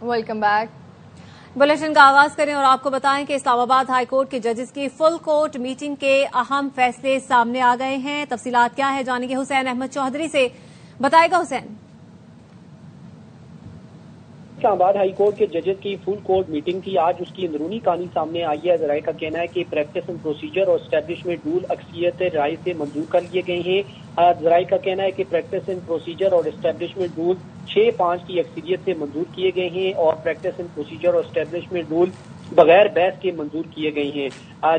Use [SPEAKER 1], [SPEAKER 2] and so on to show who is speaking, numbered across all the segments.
[SPEAKER 1] Welcome back.
[SPEAKER 2] Bulletin کا آغاز کریں اور آپ کو بتائیں کہ اسلام آباد ہائی کورٹ کے ججز کی فل کورٹ میٹنگ کے اہم فیصلے سامنے آ گئے ہیں. تفصیلات کیا ہے جانیں گے حسین احمد چودھری سے. بتائے گا حسین.
[SPEAKER 3] اسلام آباد ہائی کورٹ کے ججز کی فل کورٹ میٹنگ کی آج اس کی اندرونی کہانی سامنے آئی ہے. ذرائع کا کہنا ہے کہ پریکٹس اینڈ پروسیجر اور اسٹیبلشمنٹ رول اکثریت رائے سے منظور کر لیے گئے ہیں. ذرائع کا کہنا ہے کہ پریکٹس اینڈ پروسیجر اور اسٹیبلشمنٹ رول 6-5 کی اکثریت سے منظور کیے گئے ہیں اور پریکٹس اینڈ پروسیجر اور اسٹیبلشمنٹ رول بغیر بحث کے منظور کیے گئے ہیں.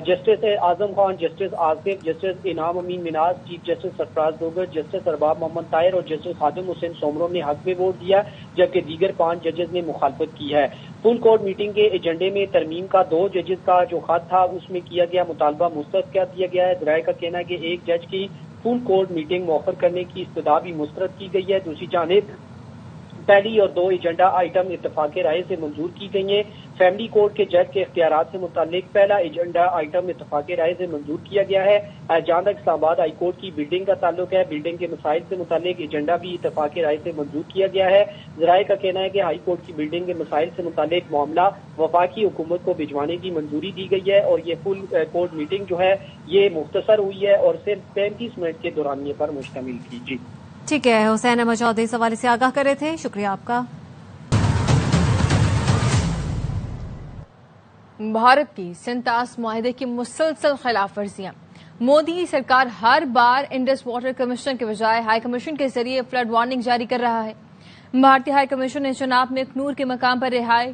[SPEAKER 3] Justice Azam Khan, justice Asif, justice انعام امین مناز، چیف جسٹس سرفراز دوگر، جسٹس ارباب محمد طاہر اور جسٹس خادم حسین سومرو نے حق میں ووٹ دیا، جبکہ دیگر 5 ججز نے مخالفت کی ہے. فل کورٹ میٹنگ کے ایجنڈے میں ترمیم کا 2 ججز کا جو خط تھا اس میں کیا گیا مطالبہ مسترد کر دیا گیا ہے. ذرائع کا کہنا ہے کہ ایک جج کی فل کورٹ میٹنگ مؤخر کرنے کی استدعا بھی مسترد کی گئی ہے. دوسری جانب پہلی اور 2 ایجنڈا آئٹم اتفاق رائے سے منظور کی گئی ہیں. فیملی کورٹ کے جج کے اختیارات سے متعلق پہلا ایجنڈا آئٹم اتفاق رائے سے منظور کیا گیا ہے. جہاں تک اسلام آباد ہائی کورٹ کی بلڈنگ کا تعلق ہے، بلڈنگ کے مسائل سے متعلق ایجنڈا بھی اتفاق رائے سے منظور کیا گیا ہے. ذرائع کا کہنا ہے کہ ہائی کورٹ کی بلڈنگ کے مسائل سے متعلق معاملہ وفاقی حکومت کو بھجوانے کی منظوری دی گئی ہے اور یہ فل کورٹ میٹنگ جو ہے یہ مختصر ہوئی ہے اور صرف 35 منٹ کے دورانیے پر مشتمل تھی. جی
[SPEAKER 2] ٹھیک ہے. حسین احمد چودھری اس حوالے سے آگاہ کر رہے تھے. شکریہ آپ کا.
[SPEAKER 1] بھارت کی سنتاس معاہدے کی مسلسل خلاف ورزیاں. مودی سرکار ہر بار انڈس واٹر کمیشن کے بجائے ہائی کمیشن کے ذریعے فلڈ وارننگ جاری کر رہا ہے. بھارتی ہائی کمیشن نے چناب میں اخنور کے مقام پر رہائی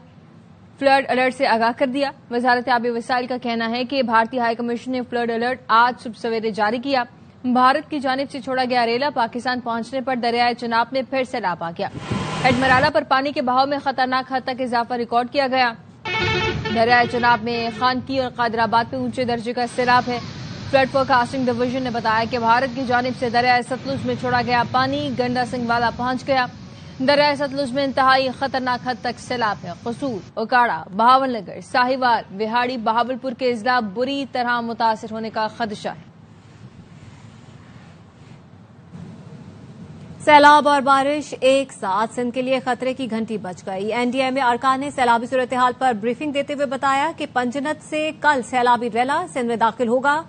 [SPEAKER 1] فلڈ الرٹ سے آگاہ کر دیا. وزارت آبی وسائل کا کہنا ہے کہ بھارتی ہائی کمیشن نے فلڈ الرٹ آج صبح سویرے جاری کیا. بھارت کی جانب سے چھوڑا گیا ریلا پاکستان پہنچنے پر دریائے چناب میں پھر سیلاب آ گیا. ہیڈ مرالا پر پانی کے بہاؤ میں خطرناک حد تک اضافہ ریکارڈ کیا گیا. دریائے چناب میں خانکی اور قادر آباد میں اونچے درجے کا سیلاب ہے. فلڈ فور کاسٹنگ ڈویژن نے بتایا کہ بھارت کی جانب سے دریائے ستلج میں چھوڑا گیا پانی گنڈا سنگھ والا پہنچ گیا. دریائے ستلج میں انتہائی خطرناک حد تک سیلاب ہے. قصور، اوکاڑا، بہاول نگر، ساہیوال، وہاڑی، بہاولپور کے اضلاع بری طرح متاثر ہونے کا خدشہ ہے.
[SPEAKER 2] سیلاب اور بارش ایک ساتھ سندھ کے لیے خطرے کی گھنٹی بج گئی. این ڈی اے میں ارکان نے سیلابی صورتحال پر بریفنگ دیتے ہوئے بتایا کہ پنجنت سے کل سیلابی ریلا سندھ میں داخل ہوگا.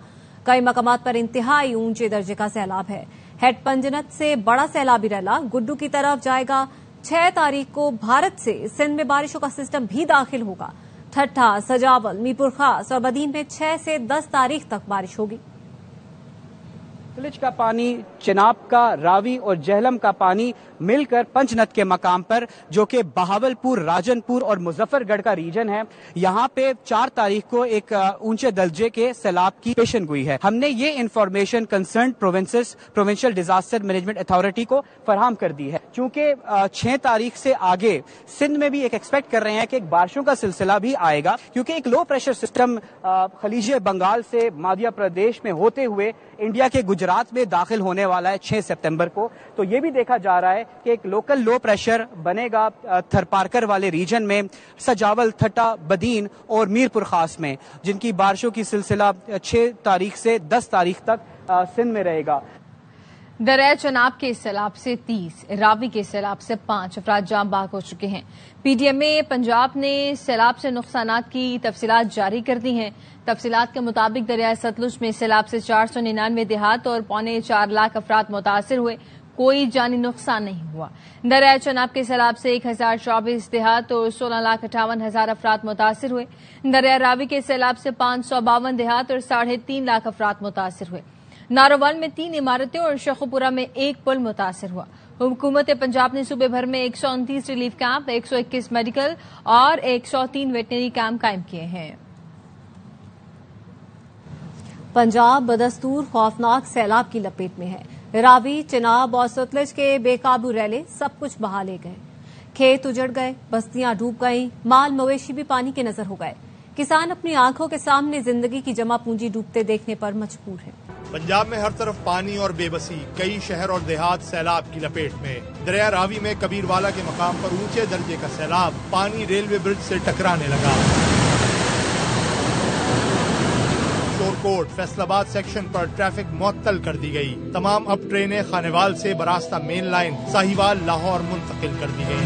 [SPEAKER 2] کئی مقامات پر انتہائی اونچے درجے کا سیلاب ہے. ہیڈ پنجنت سے بڑا سیلابی ریلا گڈو کی طرف جائے گا. 6 تاریخ کو بھارت سے سندھ میں بارشوں کا سسٹم بھی داخل ہوگا. ٹھٹھا، سجاول، میرپور خاص اور بدین میں 6 سے 10 تاریخ تک بارش ہوگی.
[SPEAKER 4] ستلج کا پانی، چناب کا، راوی اور جہلم کا پانی مل کر پنجنت کے مقام پر جو کہ بہاولپور، راجن پور اور مظفر گڑھ کا ریجن ہے، یہاں پہ 4 تاریخ کو ایک اونچے درجے کے سیلاب کی پیشن گوئی ہے. ہم نے یہ information concerned provincial disaster management authority کو فراہم کر دی ہے. چونکہ 6 تاریخ سے آگے سندھ میں بھی ایکسپیکٹ کر رہے ہیں کہ ایک بارشوں کا سلسلہ بھی آئے گا، کیونکہ ایک لو پریشر سسٹم خلیج بنگال سے مدھیہ پردیش میں ہوتے ہوئے انڈیا کے گجرات میں داخل ہونے والا ہے 6 سپتمبر کو. تو یہ بھی دیکھا جا رہا ہے کہ ایک لوکل لو پریشر بنے گا تھرپارکر والے ریجن میں، سجاول، تھٹا، بدین اور میرپور خاص میں، جن کی بارشوں کی سلسلہ 6 تاریخ سے 10 تاریخ تک سندھ میں رہے گا.
[SPEAKER 1] دریائے چناب کے سیلاب سے 30، راوی کے سیلاب سے 5 افراد جاں بحق ہو چکے ہیں. پی ڈی ایم اے پنجاب نے سیلاب سے نقصانات کی تفصیلات جاری کر دی ہیں. تفصیلات کے مطابق دریائے ستلج میں سیلاب سے 499 دیہات اور 4.25 لاکھ افراد متاثر ہوئے. کوئی جانی نقصان نہیں ہوا. دریائے چناب کے سیلاب سے 1024 دیہات اور 16,58,000 افراد متاثر ہوئے. دریائے راوی کے سیلاب سے 552 دیہات اور 3.5 لاکھ افراد متاثر ہوئے. ناروال میں 3 عمارتیں اور شیخوپورہ میں 1 پل متاثر ہوا. حکومت پنجاب نے صوبے بھر میں 129 ریلیف کیمپ، 121 میڈیکل اور 103 ویٹنری کیمپ قائم کیے ہیں.
[SPEAKER 2] پنجاب بدستور خوفناک سیلاب کی لپیٹ میں ہے. راوی، چناب اور ستلج کے بے قابو ریلے سب کچھ بہا لے گئے. کھیت اجڑ گئے، بستیاں ڈوب گئیں، مال مویشی بھی پانی کے نظر ہو گئے. کسان اپنی آنکھوں کے سامنے زندگی کی جمع پونجی ڈوبتے دیکھنے پر مجبور ہے.
[SPEAKER 5] پنجاب میں ہر طرف پانی اور بے بسی، کئی شہر اور دیہات سیلاب کی لپیٹ میں. دریا راوی میں کبیر والا کے مقام پر اونچے درجے کا سیلاب، پانی ریلوے برج سے ٹکرانے لگا. شورکوٹ، فیصل آباد سیکشن پر ٹریفک معطل کر دی گئی. تمام اب ٹرینیں خانیوال سے براستہ مین لائن ساہیوال لاہور منتقل کر دی گئی.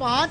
[SPEAKER 6] 5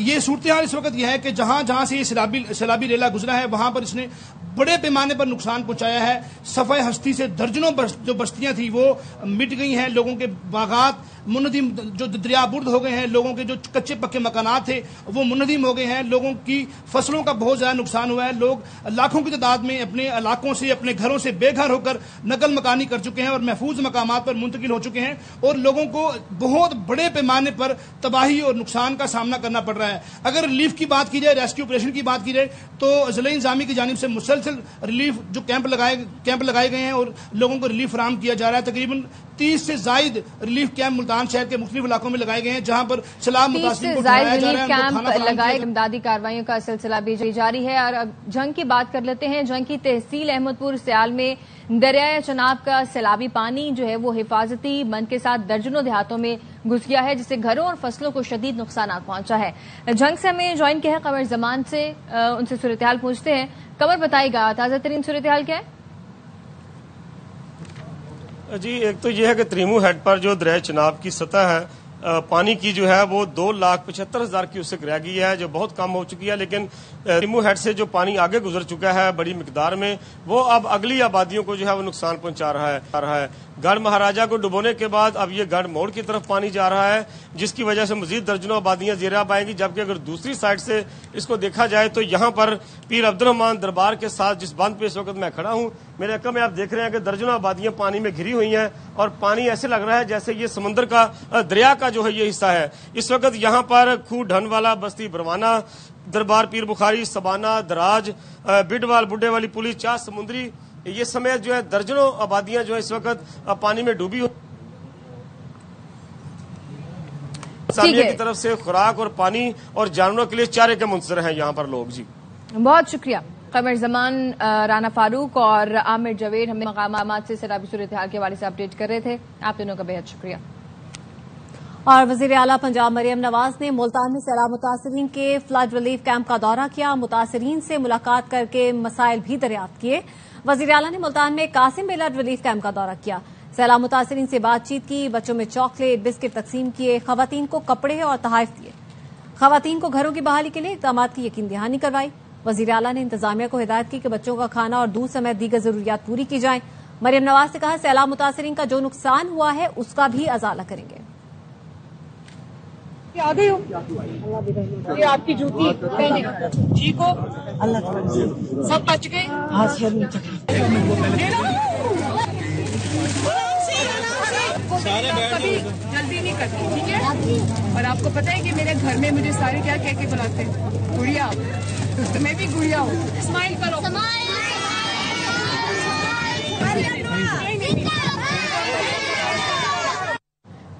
[SPEAKER 7] یہ صورتحال اس وقت یہ ہے کہ جہاں جہاں سے یہ سیلابی ریلا گزرا ہے وہاں پر اس نے بڑے پیمانے پر نقصان پہنچایا ہے. صفحہ ہستی سے درجنوں جو بستیاں تھیں وہ مٹ گئی ہیں. لوگوں کے باغات منہدم جو دریا برد ہو گئے ہیں. لوگوں کے جو کچے پکے مکانات تھے وہ منہدم ہو گئے ہیں. لوگوں کی فصلوں کا بہت زیادہ نقصان ہوا ہے. لوگ لاکھوں کی تعداد میں اپنے علاقوں سے اپنے گھروں سے بے گھر ہو کر نقل مکانی کر چکے ہیں اور محفوظ مقامات پر منتقل ہو چکے ہیں. اور لوگوں کو بہت بڑے پیمانے پر تباہی اور نقصان کا سامنا کرنا پڑ رہا ہے. اگر ریلیف کی بات کی جائے, ریسکیو آپریشن کی بات کی جائے, تو ضلع انتظامیہ کی جانب سے مسلسل ریلیف جو کیمپ لگائے گئے ہیں اور لوگوں کو ریلیف فراہم کیا جا رہا ہے. تقریباً 30 سے زائد ریلیف کیمپ ملتان شہر کے مختلف علاقوں میں لگائے گئے ہیں جہاں پر سیلاب متاثرین کو ٹھہرایا جا رہا ہے.
[SPEAKER 1] کیمپ لگائے امدادی کارروائیوں کا سلسلہ بھی جاری ہے. اور اب جنگ کی بات کر لیتے ہیں. جنگ کی تحصیل احمد پور سیال میں دریائے چناب کا سیلابی پانی جو ہے وہ حفاظتی بند کے ساتھ درجنوں دیہاتوں میں گھس گیا ہے, جس سے گھروں اور فصلوں کو شدید نقصانات پہنچا ہے. جنگ سے ہمیں جوائن کیا ہے قمر زمان سے, ان سے صورتحال پوچھتے ہیں. قمر بتائے گا تازہ ترین صورتحال کیا ہے؟
[SPEAKER 8] جی, ایک تو یہ ہے کہ تریمو ہیڈ پر جو دریائے چناب کی سطح ہے پانی کی جو ہے وہ 2,75,000 کیوسک رہ گئی ہے, جو بہت کم ہو چکی ہے. لیکن تریمو ہیڈ سے جو پانی آگے گزر چکا ہے بڑی مقدار میں, وہ اب اگلی آبادیوں کو جو ہے وہ نقصان پہنچا رہا ہے. گڑھ مہاراجہ کو ڈبونے کے بعد اب یہ گڑھ موڑ کی طرف پانی جا رہا ہے, جس کی وجہ سے مزید درجنوں آبادیاں زیر آب آئیں گی. جبکہ اگر دوسری سائڈ سے اس کو دیکھا جائے تو یہاں پر پیر عبد الرحمان دربار کے ساتھ جس بند پہ اس وقت میں کھڑا ہوں, میرے علاقے میں آپ دیکھ رہے ہیں کہ درجنوں آبادیاں پانی میں گھری ہوئی ہیں اور پانی ایسے لگ رہا ہے جیسے یہ سمندر کا دریا کا جو ہے یہ حصہ ہے. اس وقت یہاں پر کھو ڈھن والا, بستی بروانہ, دربار پیر بخاری, سبانہ, دراج, بڈوال, بڈھے والی پولیس, چاہ سمندری, یہ سمیت جو ہے درجنوں آبادیاں جو ہے اس وقت پانی میں ڈوبی ہوئی. انتظامیہ کی طرف سے خوراک اور پانی اور جانوروں کے لیے چارے کے منتظر ہیں یہاں پر لوگ. جی
[SPEAKER 1] بہت شکریہ قمر زمان. رانا فاروق اور عامر جاوید ہمیں مقامات سے سیلابی صورتحال کے حوالے سے اپڈیٹ کر رہے تھے. آپ دونوں کا بہت شکریہ.
[SPEAKER 2] اور وزیر اعلیٰ پنجاب مریم نواز نے ملتان میں سیلاب متاثرین کے فلڈ ریلیف کیمپ کا دورہ کیا. متاثرین سے ملاقات کر کے مسائل بھی دریافت کیے. وزیر اعلیٰ نے ملتان میں قاسم بلڈ ریلیف کیمپ کا دورہ کیا. سیلاب متاثرین سے بات چیت کی, بچوں میں چاکلیٹ بسکٹ تقسیم کیے, خواتین کو کپڑے اور تحائف دیے. خواتین کو گھروں کی بحالی کے لیے اقدامات کی یقین دہانی کروائی. وزیر اعلیٰ نے انتظامیہ کو ہدایت کی کہ بچوں کا کھانا اور دودھ سمیت دیگر ضروریات پوری کی جائیں. مریم نواز نے کہا سیلاب متاثرین کا جو نقصان ہوا ہے اس کا بھی ازالہ کریں گے.
[SPEAKER 9] آ گئی ہو یہ آپ کی جوتی ٹھیک ہو, اللہ سب بچ گئے. کبھی جلدی نہیں کرتی, ٹھیک ہے. اور آپ کو پتا ہے کہ میرے گھر میں مجھے سارے کیا کہہ کے بلاتے ہیں, گڑیا. تو میں بھی گڑیا ہوں. اسمائل کرو.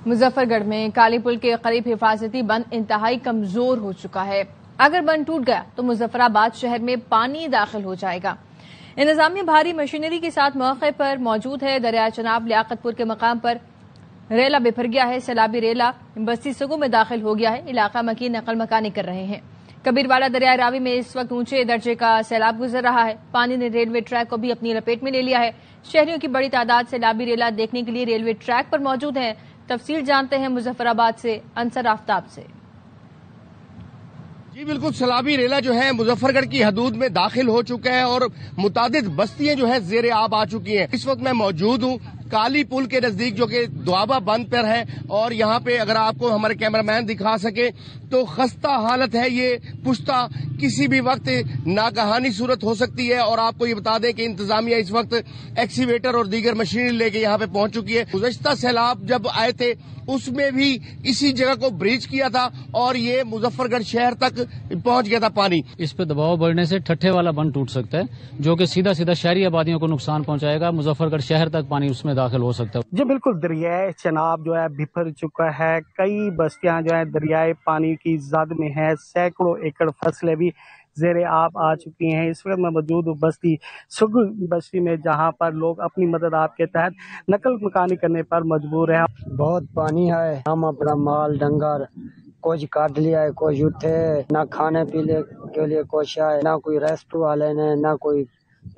[SPEAKER 1] مظفر گڑھ میں کالی پل کے قریب حفاظتی بند انتہائی کمزور ہو چکا ہے. اگر بند ٹوٹ گیا تو مظفر آباد شہر میں پانی داخل ہو جائے گا. انتظامیہ بھاری مشینری کے ساتھ موقع پر موجود ہے. دریائے چناب لیاقت پور کے مقام پر ریلا بفر گیا ہے. سیلابی ریلا بستی سگو میں داخل ہو گیا ہے. علاقہ مکین نقل مکانی کر رہے ہیں. کبیروالا دریائے راوی میں اس وقت اونچے درجے کا سیلاب گزر رہا ہے. پانی نے ریلوے ٹریک کو بھی اپنی لپیٹ میں لے لیا ہے. شہریوں کی بڑی تعداد سیلابی ریلا دیکھنے کے لیے ریلوے ٹریک پر موجود ہیں. تفصیل جانتے ہیں مظفر آباد سے انصر آفتاب سے.
[SPEAKER 10] جی بالکل, سیلابی ریلا جو ہے مظفر گڑھ کی حدود میں داخل ہو چکا ہے اور متعدد بستیاں جو ہے زیر آب آ چکی ہیں. اس وقت میں موجود ہوں کالی پل کے نزدیک جو کہ دوابہ بند پر ہے, اور یہاں پہ اگر آپ کو ہمارے کیمرہ مین دکھا سکے تو خستہ حالت ہے. یہ پشتہ کسی بھی وقت ناگہانی صورت ہو سکتی ہے. اور آپ کو یہ بتا دیں کہ انتظامیہ اس وقت ایکسیویٹر اور دیگر مشینری لے کے یہاں پہ پہنچ چکی ہے. گزشتہ سیلاب جب آئے تھے اس میں بھی اسی جگہ کو بریچ کیا تھا اور یہ مظفر گڑھ شہر تک پہنچ گیا تھا پانی.
[SPEAKER 11] اس پہ دباؤ بڑھنے سے ٹھٹھے والا بند ٹوٹ سکتا ہے جو کہ سیدھا سیدھا شہری آبادیوں کو نقصان پہنچائے گا. مظفر گڑھ شہر تک پانی اس میں داخل ہو سکتا ہے.
[SPEAKER 12] جی بالکل, دریائے چناب جو ہے بفر چکا ہے. کئی بستیاں جو ہے دریائے پانی کی زد میں ہیں. سینکڑوں ایکڑ فصلیں بھی زیر آب آ چکی ہیں. اس وقت میں موجود ہوں بستی سگو بستی میں, جہاں پر لوگ اپنی مدد آپ کے تحت نقل مکانی کرنے پر مجبور ہیں.
[SPEAKER 13] بہت پانی ہے. ہم اپنا مال ڈنگر کچھ کاٹ لیا ہے, کچھ اٹھے, نہ کھانے پینے کے لیے کچھ ہے, نہ کوئی ریسٹ والے نے, نہ کوئی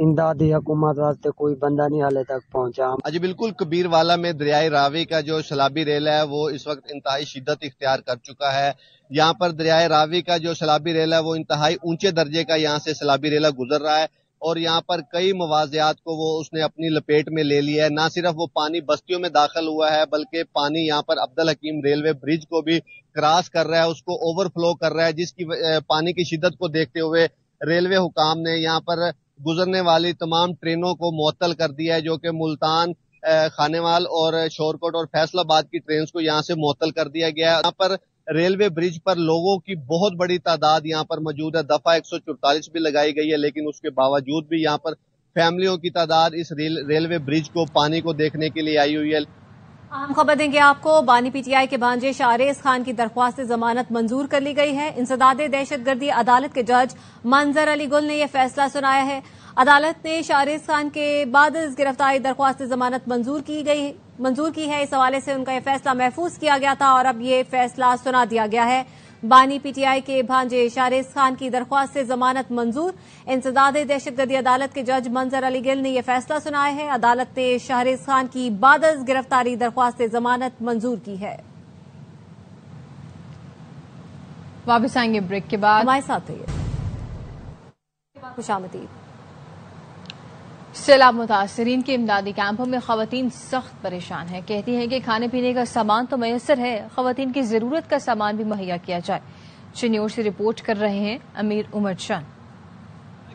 [SPEAKER 13] امدادی حکومت واسطے کوئی بندہ نہیں حالے تک پہنچا.
[SPEAKER 10] جی بالکل، کبیر والا میں دریائے راوی کا جو سیلابی ریلا ہے وہ اس وقت انتہائی شدت اختیار کر چکا ہے. یہاں پر دریائے راوی کا جو سیلابی ریلا ہے وہ انتہائی اونچے درجے کا یہاں سے سیلابی ریلا گزر رہا ہے اور یہاں پر کئی مواضعات کو وہ اس نے اپنی لپیٹ میں لے لیا ہے. نہ صرف وہ پانی بستیوں میں داخل ہوا ہے بلکہ پانی یہاں پر عبدالحکیم ریلوے برج کو بھی کراس کر رہا ہے، اس کو اوور فلو کر رہا ہے، جس کی پانی کی شدت کو دیکھتے ہوئے ریلوے حکام نے یہاں پر گزرنے والی تمام ٹرینوں کو معطل کر دیا ہے، جو کہ ملتان، خانیوال اور شورکوٹ اور فیصل آباد کی ٹرینز کو یہاں سے معطل کر دیا گیا ہے. یہاں پر ریلوے برج پر لوگوں کی بہت بڑی تعداد یہاں پر موجود ہے. دفعہ 144 بھی لگائی گئی ہے لیکن اس کے باوجود بھی یہاں پر فیملیوں کی تعداد اس ریلوے برج کو پانی کو دیکھنے کے لیے آئی ہوئی ہے.
[SPEAKER 2] اہم خبر دیں گے آپ کو. بانی پی ٹی آئی کے بھانجے شاہریز خان کی درخواست ضمانت منظور کر لی گئی ہے. انسداد دہشت گردی عدالت کے جج منظر علی گل نے یہ فیصلہ سنایا ہے. عدالت نے شاہریز خان کے بعد گرفتاری درخواست ضمانت منظور کی ہے. اس حوالے سے ان کا یہ فیصلہ محفوظ کیا گیا تھا اور اب یہ فیصلہ سنا دیا گیا ہے. بانی پی ٹی آئی کے بھانجے شاہریز خان کی درخواست سے ضمانت منظور. انسداد دہشت گردی عدالت کے جج منظر علی گل نے یہ فیصلہ سنایا ہے. عدالت نے شاہریز خان کی بعد از گرفتاری درخواست ضمانت منظور کی ہے.
[SPEAKER 1] واپس آئیں گے بریک کے بعد.
[SPEAKER 2] ہمارے ساتھ رہیے. خوش آمدید.
[SPEAKER 1] سیلاب متاثرین کے امدادی کیمپوں میں خواتین سخت پریشان ہیں. کہتی ہیں کہ کھانے پینے کا سامان تو میسر ہے، خواتین کی ضرورت کا سامان بھی مہیا کیا جائے. چنیور سے رپورٹ کر رہے ہیں امیر عمر چند.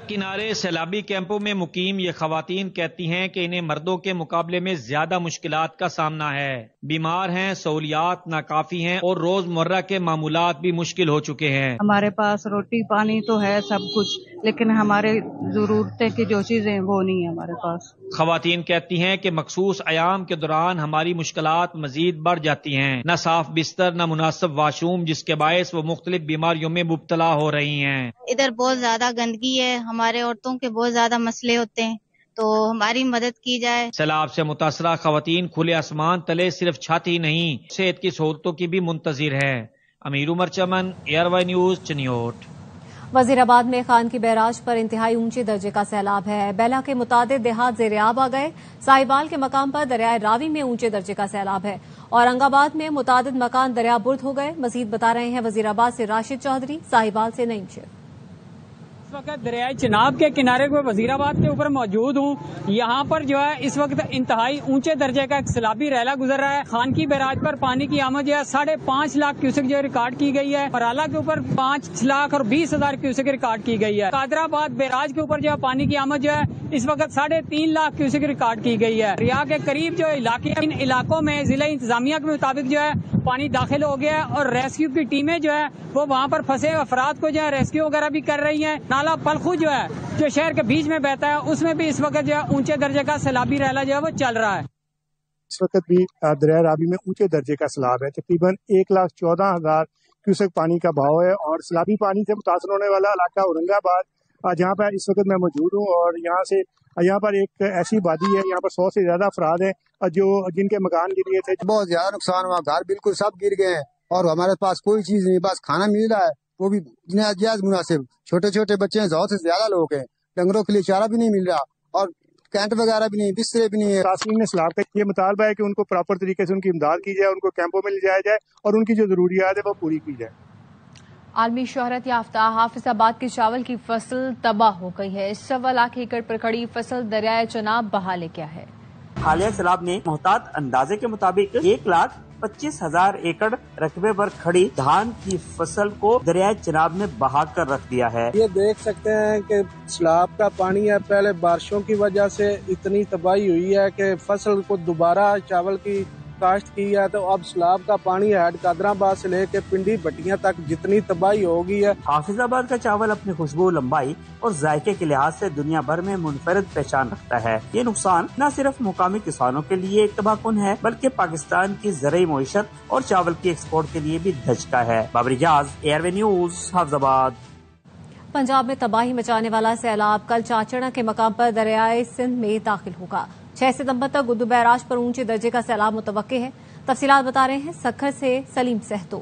[SPEAKER 14] کنارے سیلابی کیمپوں میں مقیم یہ خواتین کہتی ہیں کہ انہیں مردوں کے مقابلے میں زیادہ مشکلات کا سامنا ہے. بیمار ہیں، سہولیات ناکافی ہیں اور روزمرہ کے معمولات بھی مشکل ہو چکے ہیں.
[SPEAKER 15] ہمارے پاس روٹی پانی تو ہے سب کچھ، لیکن ہمارے ضرورتیں کی جو چیزیں وہ نہیں ہیں ہمارے پاس.
[SPEAKER 14] خواتین کہتی ہیں کہ مخصوص ایام کے دوران ہماری مشکلات مزید بڑھ جاتی ہیں. نہ صاف بستر، نہ مناسب واش روم، جس کے باعث وہ مختلف بیماریوں میں مبتلا ہو رہی ہیں.
[SPEAKER 16] ادھر بہت زیادہ گندگی ہے، ہمارے عورتوں کے بہت زیادہ مسئلے ہوتے ہیں، تو ہماری مدد کی جائے.
[SPEAKER 14] سیلاب سے متاثرہ خواتین کھلے آسمان تلے صرف چھت ہی نہیں، صحت کی سہولتوں کی بھی منتظر ہے. امیر عمر چمن، ایئر وائی نیوز، چنیوٹ.
[SPEAKER 2] وزیر آباد میں خان کی بیراج پر انتہائی اونچے درجے کا سیلاب ہے. بیلا کے متعدد دیہات زیر آب آ گئے. ساہیوال کے مقام پر دریائے راوی میں اونچے درجے کا سیلاب ہے. اورنگ آباد میں متعدد مکان دریا برد ہو گئے. مزید بتا رہے ہیں وزیر آباد سے راشد چودھری، ساہیوال سے نعیم شیخ.
[SPEAKER 17] اس وقت دریائے چناب کے کنارے کو وزیر آباد کے اوپر موجود ہوں. یہاں پر جو ہے اس وقت انتہائی اونچے درجے کا ایک سیلابی ریلا گزر رہا ہے. خان کی بیراج پر پانی کی آمد جو ہے 5.5 لاکھ کیوسک جو ریکارڈ کی گئی ہے. پرالا کے اوپر 5,20,000 کیوسک ریکارڈ کی گئی ہے. قادر آباد بیراج کے اوپر جو ہے پانی کی آمد جو ہے اس وقت 3.5 لاکھ کیوسک ریکارڈ کی گئی ہے. ریا کے قریب جو علاقے ان علاقوں میں ضلع انتظامیہ کے مطابق جو ہے پانی داخل ہو گیا ہے اور ریسکیو کی ٹیمیں جو ہے وہ وہاں پر پھنسے افراد کو جو ہے ریسکیو وغیرہ بھی کر رہی ہیں. نالا پلخو جو ہے جو شہر کے بیچ میں بہتا ہے اس میں بھی اس وقت جو ہے اونچے درجے کا سیلابی ریلا جو ہے وہ چل رہا ہے.
[SPEAKER 18] اس وقت بھی دریائے راوی میں اونچے درجے کا سیلاب ہے. تقریباً 1,14,000 کیوسک پانی کا بہاؤ ہے اور سیلابی پانی سے متاثر ہونے والا علاقہ اورنگ آباد جہاں پر اس وقت میں موجود ہوں. اور یہاں پر ایک ایسی وادی ہے، یہاں پر 100 سے زیادہ افراد ہیں جن کے مکان گرے تھے.
[SPEAKER 19] بہت زیادہ نقصان ہوا، گھر بالکل سب گر گئے ہیں اور ہمارے پاس کوئی چیز نہیں، بس کھانا مل رہا ہے وہ بھی جائز مناسب. چھوٹے چھوٹے بچے ہیں، 100 سے زیادہ لوگ ہیں، ڈنگروں کے لیے چارہ بھی نہیں مل رہا اور کینٹ وغیرہ بھی نہیں، بسترے بھی نہیں ہے.
[SPEAKER 18] تاسیم نے سیلاب کا یہ مطالبہ ہے کہ ان کو پراپر طریقے سے ان کی امداد کی جائے، ان کو کیمپوں میں لے جایا جائے اور ان کی جو ضروریات ہے وہ پوری کی جائے.
[SPEAKER 1] عالمی شہرت یافتہ حافظ آباد کی چاول کی فصل تباہ ہو گئی ہے. 1.25 لاکھ ایکڑ پر کھڑی فصل دریائے چناب بہا لے گیا ہے.
[SPEAKER 20] حالیہ سیلاب نے محتاط اندازے کے مطابق 1,25,000 ایکڑ رقبے پر کھڑی دھان کی فصل کو دریائے چناب میں بہا کر رکھ دیا ہے.
[SPEAKER 21] یہ دیکھ سکتے ہیں کہ سیلاب کا پانی ہے، پہلے بارشوں کی وجہ سے اتنی تباہی ہوئی ہے کہ فصل کو دوبارہ چاول کی کاشت کی ہے، تو اب سیلاب کا پانی ہیڈ قادر آباد سے لے کے پنڈی بٹیاں تک جتنی تباہی ہوگی ہے.
[SPEAKER 20] حافظ آباد کا چاول اپنی خوشبو، لمبائی اور ذائقے کے لحاظ سے دنیا بھر میں منفرد پہچان رکھتا ہے. یہ نقصان نہ صرف مقامی کسانوں کے لیے ایک تباہ کن ہے بلکہ پاکستان کی زرعی معیشت اور چاول کی ایکسپورٹ کے لیے بھی دھچکا ہے. بابر اجاز، ایئر وے نیوز، حافظ آباد.
[SPEAKER 2] پنجاب میں تباہی مچانے والا سیلاب کل چاچڑا کے مقام پر دریائے سندھ میں داخل ہوگا. 6 ستمبر تک گدو بیراج پر اونچے درجے کا سیلاب متوقع ہے. تفصیلات بتا رہے ہیں سکھر سے سلیم سہتو.